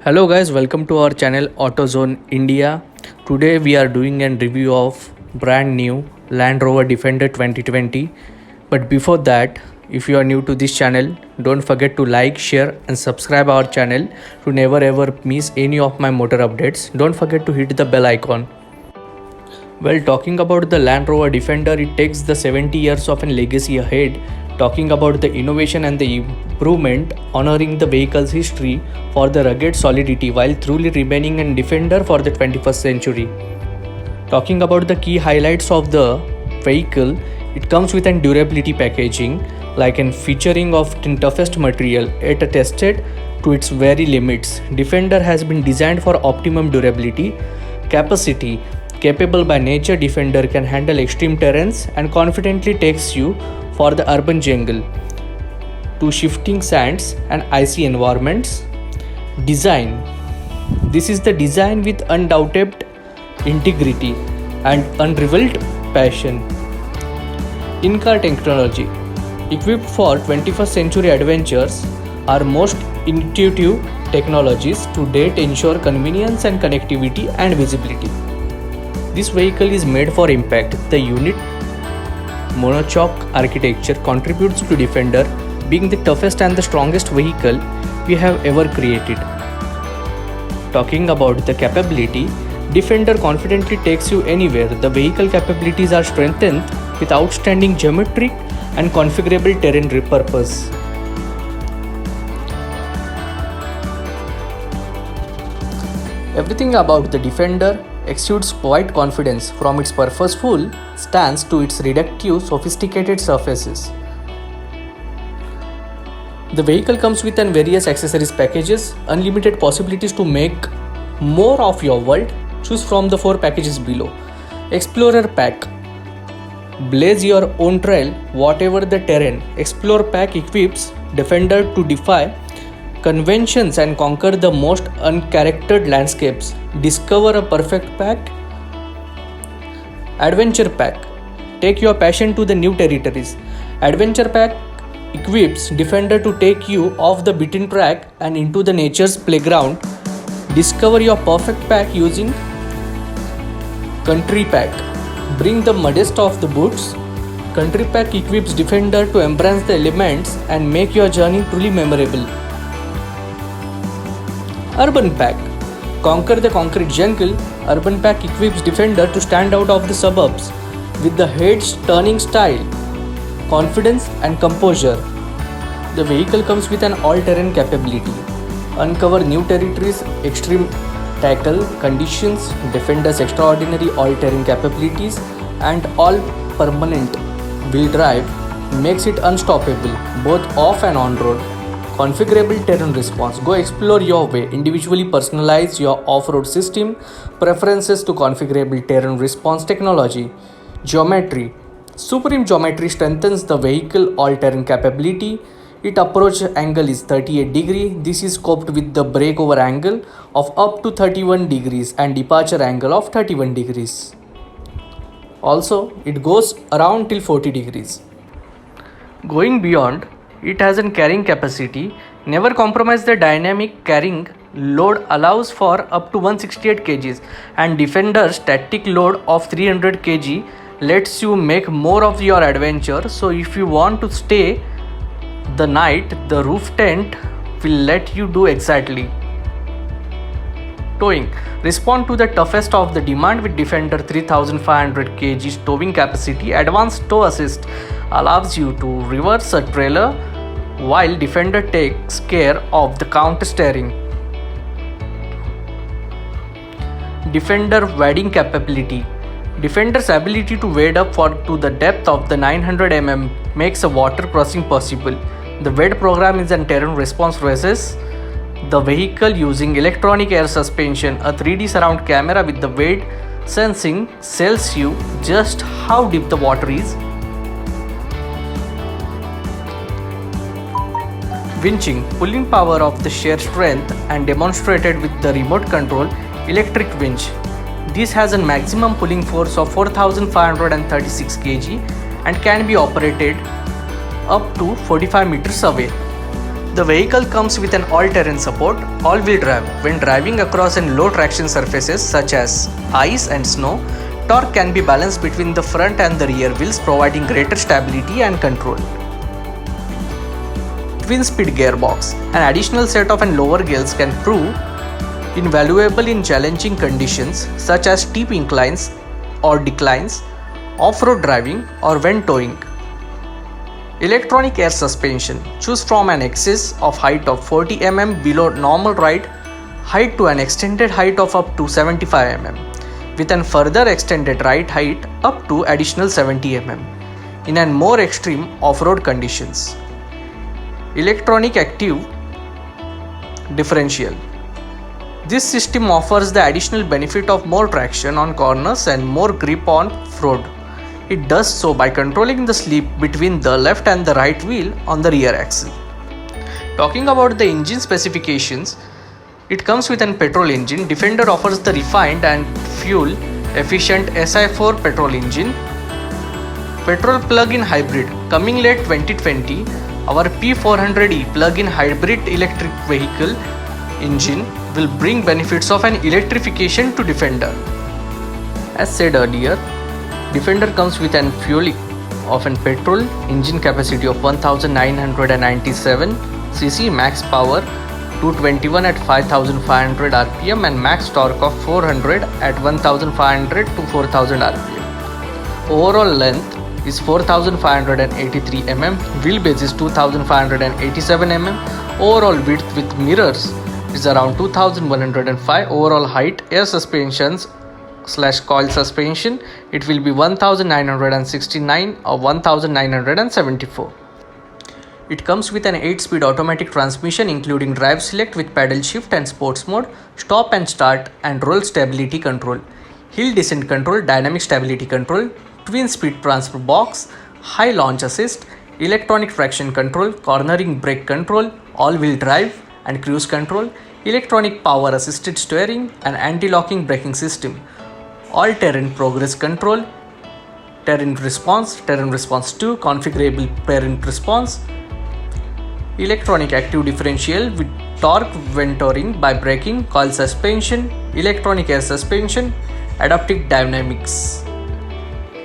Hello guys, welcome to our channel AutoZone India. Today we are doing a review of brand new Land Rover Defender 2020. But before that, if you are new to this channel, don't forget to like, share and subscribe our channel to never ever miss any of my motor updates. Don't forget to hit the bell icon. Well, talking about the Land Rover Defender, it takes the 70 years of a legacy ahead, talking about the innovation and the improvement, honoring the vehicle's history for the rugged solidity while truly remaining a defender for the 21st century. Talking about the key highlights of the vehicle, it comes with an durability packaging like an featuring of the toughest material yet tested to its very limits. Defender has been designed for optimum durability, capacity. Capable by nature, Defender can handle extreme terrains and confidently takes you for the urban jungle to shifting sands and icy environments. Design. This is the design with undoubted integrity and unrivaled passion. In-car technology. Equipped for 21st century adventures, our most intuitive technologies to date ensure convenience and connectivity and visibility. This vehicle is made for impact. The unit monocoque architecture contributes to Defender being the toughest and the strongest vehicle we have ever created. Talking about the capability, Defender confidently takes you anywhere. The vehicle capabilities are strengthened with outstanding geometric and configurable terrain purpose. Everything about the Defender exudes quiet confidence from its purposeful stance to its reductive, sophisticated surfaces. The vehicle comes with various accessories packages, unlimited possibilities to make more of your world. Choose from the 4 packages below. Explorer Pack. Blaze your own trail, whatever the terrain. Explorer Pack equips Defender to defy conventions and conquer the most uncharactered landscapes. Discover a perfect pack. Adventure Pack. Take your passion to the new territories. Adventure Pack equips Defender to take you off the beaten track and into the nature's playground. Discover your perfect pack using Country Pack. Bring the muddiest of the boots. Country Pack equips Defender to embrace the elements and make your journey truly memorable. Urban Pack. Conquer the concrete jungle. Urban Pack equips Defender to stand out of the suburbs with the head's turning style, confidence and composure. The vehicle comes with an all-terrain capability. Uncover new territories, extreme tackle conditions. Defender's extraordinary all-terrain capabilities and all-permanent wheel drive makes it unstoppable both off and on-road. Configurable terrain response. Go explore your way. Individually personalize your off-road system preferences to configurable terrain response technology. Geometry. Supreme geometry strengthens the vehicle all-terrain capability. Its approach angle is 38 degrees. This is scoped with the breakover angle of up to 31 degrees and departure angle of 31 degrees. Also, it goes around till 40 degrees. Going beyond, it has a carrying capacity. Never compromise the dynamic carrying load allows for up to 168 kg and Defender's static load of 300 kg lets you make more of your adventure. So if you want to stay the night, the roof tent will let you do exactly. Towing. Respond to the toughest of the demand with Defender 3500 kg towing capacity. Advanced tow assist allows you to reverse a trailer while Defender takes care of the counter steering. Defender wading capability. Defender's ability to wade up to the depth of the 900 mm makes a water crossing possible. The WADE program is a terrain response races the vehicle using electronic air suspension. A 3D surround camera with the WADE sensing tells you just how deep the water is. Winching. Pulling power of the sheer strength and demonstrated with the remote control electric winch. This has a maximum pulling force of 4536 kg and can be operated up to 45 meters away. The vehicle comes with an all-terrain support, all-wheel drive. When driving across low traction surfaces such as ice and snow, torque can be balanced between the front and the rear wheels, providing greater stability and control. Twin-speed gearbox. An additional set of lower gears can prove invaluable in challenging conditions such as steep inclines or declines, off-road driving, or when towing. Electronic air suspension. Choose from an excess of height of 40 mm below normal ride height to an extended height of up to 75 mm, with an further extended ride height up to additional 70 mm in an more extreme off-road conditions. Electronic active differential. This system offers the additional benefit of more traction on corners and more grip on off-road. It does so by controlling the slip between the left and the right wheel on the rear axle. Talking about the engine specifications, it comes with a petrol engine. Defender offers the refined and fuel efficient SI4 petrol engine. Petrol plug-in hybrid. Coming late 2020, our P400e plug-in hybrid electric vehicle engine will bring benefits of an electrification to Defender. As said earlier, Defender comes with an fuel of a petrol engine capacity of 1997 cc, max power 221 at 5500 rpm and max torque of 400 at 1500 to 4000 rpm. Overall length is 4583 mm, wheelbase is 2587 mm, overall width with mirrors is around 2105, overall height, air suspensions / coil suspension, it will be 1969 or 1974. It comes with an 8-speed automatic transmission including drive select with paddle shift and sports mode, stop and start and roll stability control, hill descent control, dynamic stability control, twin speed transfer box, high launch assist, electronic traction control, cornering brake control, all-wheel drive and cruise control, electronic power assisted steering and anti-locking braking system, all-terrain progress control, terrain response 2, configurable parent response, electronic active differential with torque vectoring by braking, coil suspension, electronic air suspension, adaptive dynamics.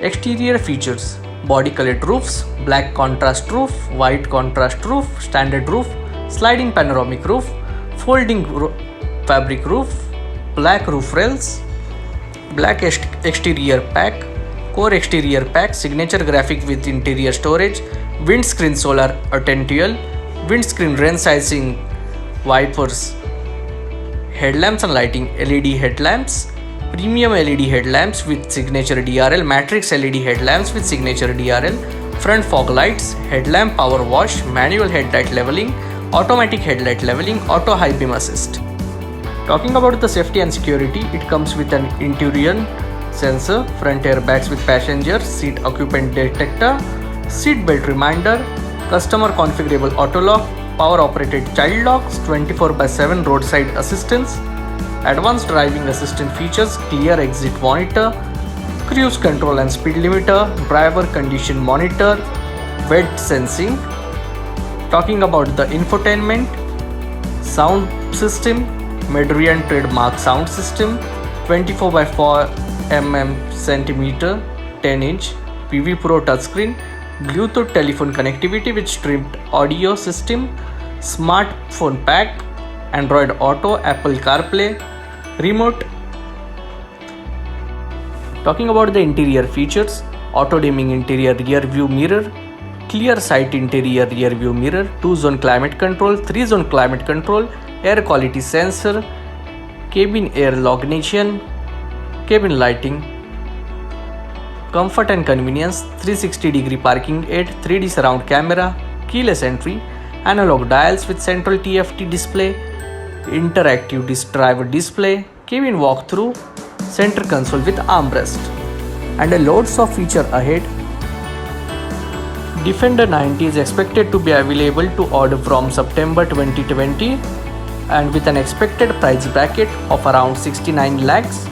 Exterior features: body colored roofs, black contrast roof, white contrast roof, standard roof, sliding panoramic roof, folding fabric roof, black roof rails, black exterior pack, core exterior pack, signature graphic with interior storage, windscreen solar attentual, windscreen rain sizing wipers, headlamps and lighting, LED headlamps, premium LED headlamps with signature DRL, matrix LED headlamps with signature DRL, front fog lights, headlamp power wash, manual headlight leveling, automatic headlight leveling, auto high beam assist. Talking about the safety and security, it comes with an interior sensor, front airbags with passenger seat occupant detector, seat belt reminder, customer configurable auto lock, power operated child locks, 24/7 roadside assistance, advanced driving assistant features, clear exit monitor, cruise control and speed limiter, driver condition monitor, wet sensing. Talking about the infotainment, sound system, Medrian trademark sound system, 24/4 cm 10-inch PV Pro touchscreen, Bluetooth telephone connectivity with streamed audio system, smartphone pack, Android Auto, Apple CarPlay, remote. Talking about the interior features, auto dimming interior rear view mirror, clear sight interior rear view mirror, 2-zone climate control, 3-zone climate control, air quality sensor, cabin air lognation, cabin lighting, comfort and convenience, 360-degree parking aid, 3D surround camera, keyless entry, analog dials with central TFT display, interactive driver display, cabin walkthrough, center console with armrest, and a loads of feature ahead. Defender 90 is expected to be available to order from September 2020 and with an expected price bracket of around 69 lakhs.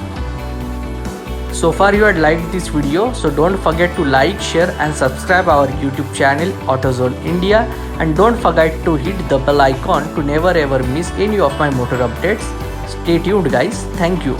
So far you had liked this video, so don't forget to like, share and subscribe our YouTube channel AutoZone India, and don't forget to hit the bell icon to never ever miss any of my motor updates. Stay tuned guys. Thank you.